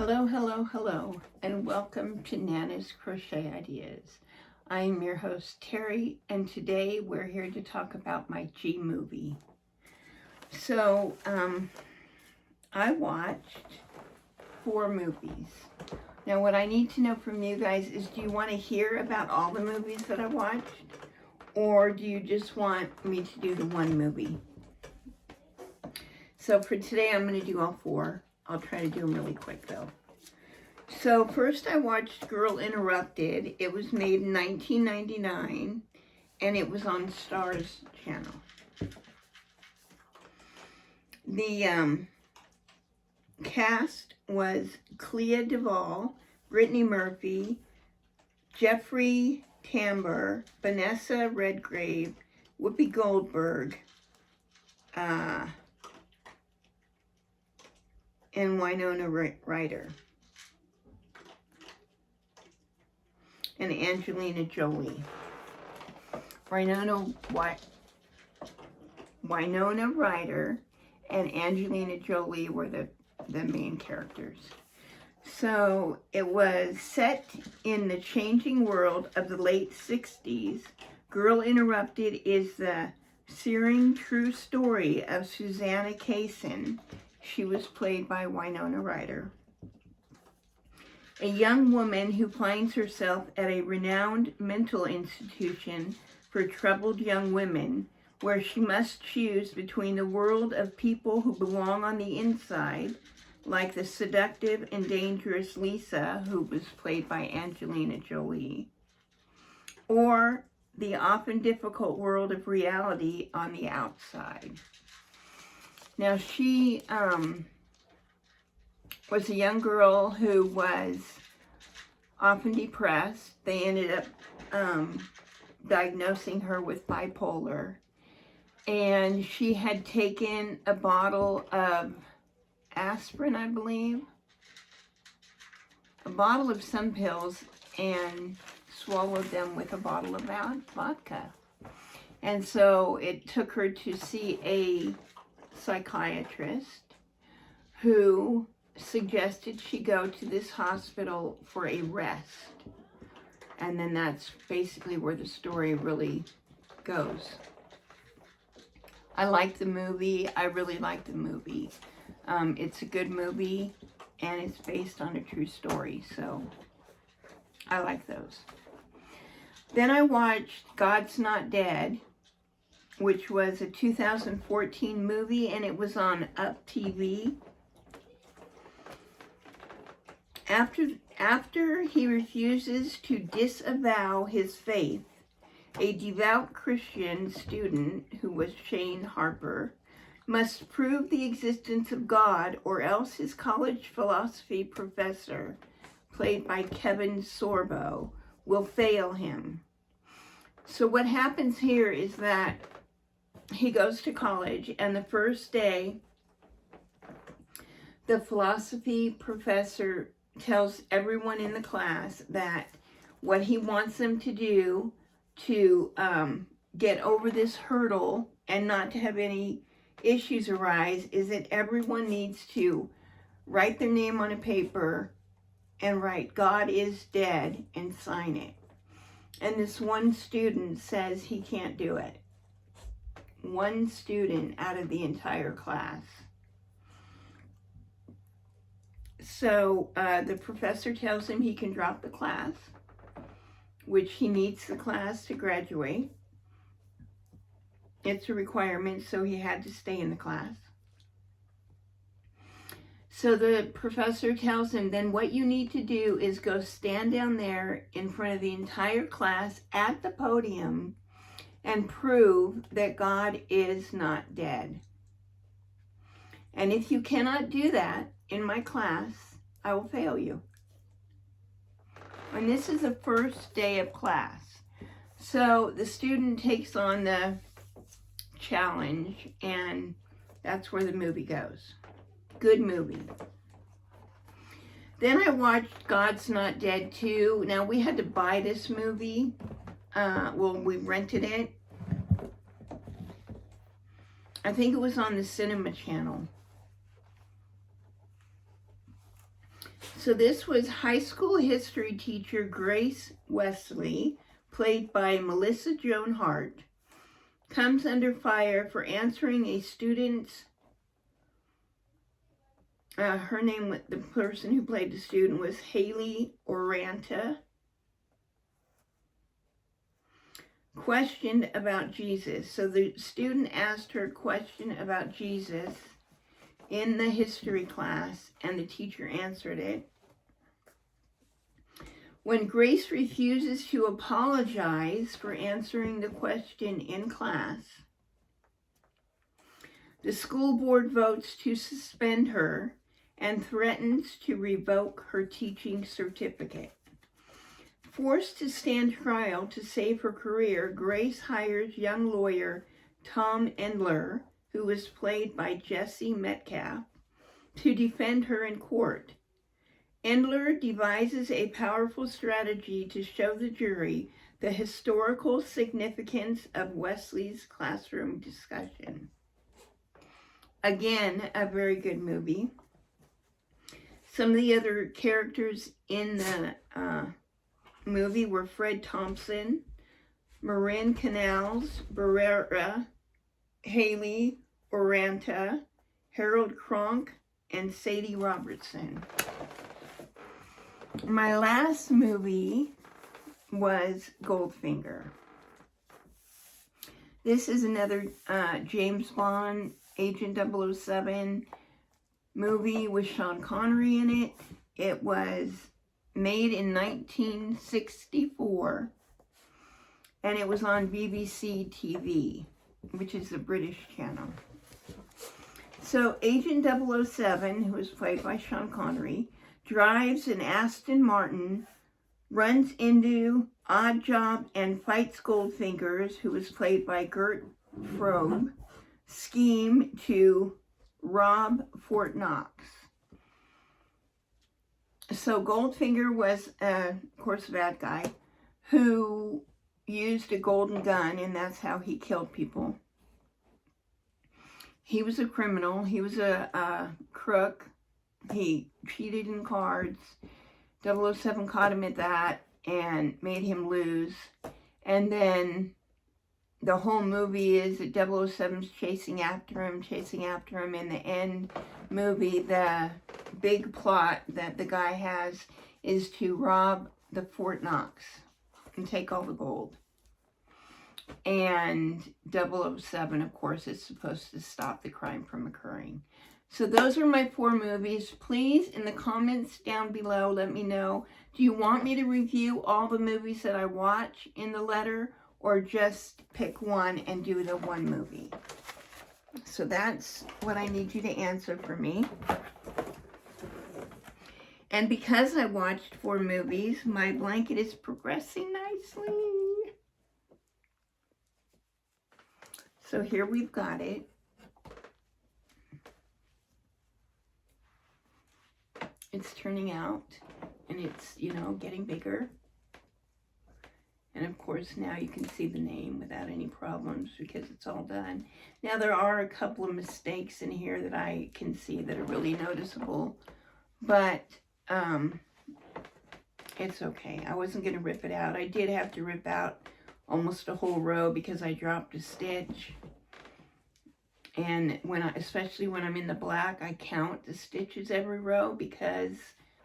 Hello, hello, hello, and welcome to Nana's Crochet Ideas. I am your host, Terry, and today we're here to talk about my G movie. So, I watched 4 movies. Now, what I need to know from you guys is, do you want to hear about all the movies that I watched? Or do you just want me to do the one movie? So for today, I'm going to do all 4. I'll try to do them really quick, though. So first I watched Girl Interrupted. It was made in 1999, and it was on Starz channel. The cast was Clea Duvall, Brittany Murphy, Jeffrey Tambor, Vanessa Redgrave, Whoopi Goldberg, and Winona Ryder, and Angelina Jolie. Winona Ryder and Angelina Jolie were the main characters. So it was set in the changing world of the late 60s. Girl Interrupted is the searing true story of Susanna Kaysen. She was played by Winona Ryder. A young woman who finds herself at a renowned mental institution for troubled young women, where she must choose between the world of people who belong on the inside, like the seductive and dangerous Lisa, who was played by Angelina Jolie, or the often difficult world of reality on the outside. Now, she was a young girl who was often depressed. They ended up diagnosing her with bipolar. And she had taken a bottle of aspirin, I believe, a bottle of some pills, and swallowed them with a bottle of vodka. And so it took her to see a psychiatrist who suggested she go to this hospital for a rest. And then that's basically where the story really goes. I like the movie. I really like the movie. It's a good movie, and it's based on a true story, so I like those. Then I watched God's Not Dead, which was a 2014 movie, and it was on Up TV. After he refuses to disavow his faith, a devout Christian student, who was Shane Harper, must prove the existence of God, or else his college philosophy professor, played by Kevin Sorbo, will fail him. So what happens here is that he goes to college, and the first day, the philosophy professor tells everyone in the class that what he wants them to do to get over this hurdle and not to have any issues arise is that everyone needs to write their name on a paper and write "God is dead" and sign it. And this one student says he can't do it. One student out of the entire class. So the professor tells him he can drop the class, which he needs the class to graduate. It's a requirement, so he had to stay in the class. So the professor tells him, then what you need to do is go stand down there in front of the entire class at the podium and prove that God is not dead. And if you cannot do that in my class, I will fail you. And this is the first day of class. So the student takes on the challenge, and that's where the movie goes. Good movie. Then I watched God's Not Dead 2. Now, we had to buy this movie. We rented it. I think it was on the cinema channel. So this was high school history teacher Grace Wesley, played by Melissa Joan Hart, comes under fire for answering a student's, her name, the person who played the student was Haley Oranta, questioned about Jesus. So the student asked her a question about Jesus in the history class, and the teacher answered it. When Grace refuses to apologize for answering the question in class, the school board votes to suspend her and threatens to revoke her teaching certificate. Forced to stand trial to save her career, Grace hires young lawyer Tom Endler, who was played by Jesse Metcalf, to defend her in court. Endler devises a powerful strategy to show the jury the historical significance of Wesley's classroom discussion. Again, a very good movie. Some of the other characters in the movie were Fred Thompson, Marin Canals Barrera, Haley Oranta, Harold Kronk, and Sadie Robertson. My last movie was Goldfinger. This is another James Bond, Agent 007 movie with Sean Connery in it. It was made in 1964, and it was on BBC TV, which is a British channel. So Agent 007, who was played by Sean Connery, drives an Aston Martin, runs into Oddjob and fights Goldfingers, who was played by Gert Frobe, scheme to rob Fort Knox. So Goldfinger was, of course, a bad guy who used a golden gun, and that's how he killed people. He was a criminal. He was a crook. He cheated in cards. 007 caught him at that and made him lose. And then the whole movie is that 007's chasing after him. In the end movie, the big plot that the guy has is to rob the Fort Knox and take all the gold. And 007, of course, is supposed to stop the crime from occurring. So those are my 4 movies. Please, in the comments down below, let me know, do you want me to review all the movies that I watch in the letter, or just pick one and do the one movie? So that's what I need you to answer for me. And because I watched 4 movies, my blanket is progressing nicely. So here we've got it. It's turning out, and it's, getting bigger. And of course, now you can see the name without any problems because it's all done. Now, there are a couple of mistakes in here that I can see that are really noticeable, but it's okay. I wasn't going to rip it out. I did have to rip out almost a whole row because I dropped a stitch. And especially when I'm in the black, I count the stitches every row because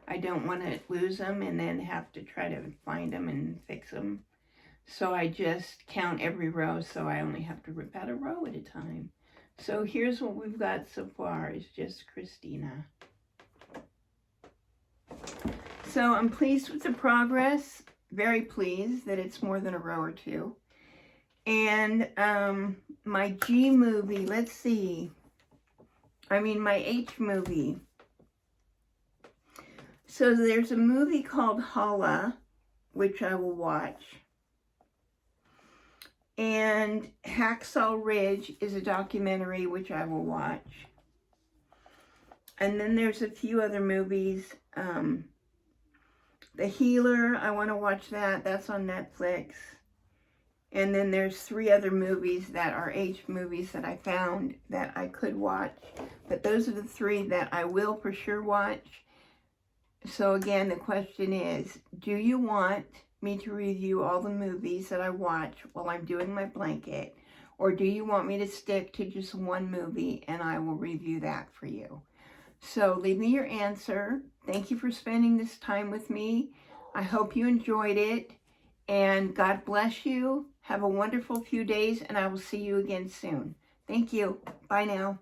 I don't want to lose them and then have to try to find them and fix them. So I just count every row, so I only have to rip out a row at a time. So here's what we've got so far. It's just Christina. So I'm pleased with the progress. Very pleased that it's more than a row or 2. And my G movie, let's see. My H movie. So there's a movie called Holla, which I will watch. And Hacksaw Ridge is a documentary, which I will watch. And then there's a few other movies. The Healer, I want to watch that. That's on Netflix. And then there's 3 other movies that are H movies that I found that I could watch. But those are the 3 that I will for sure watch. So again, the question is, do you want me to review all the movies that I watch while I'm doing my blanket? Or do you want me to stick to just one movie and I will review that for you? So leave me your answer. Thank you for spending this time with me. I hope you enjoyed it. And God bless you. Have a wonderful few days, and I will see you again soon. Thank you. Bye now.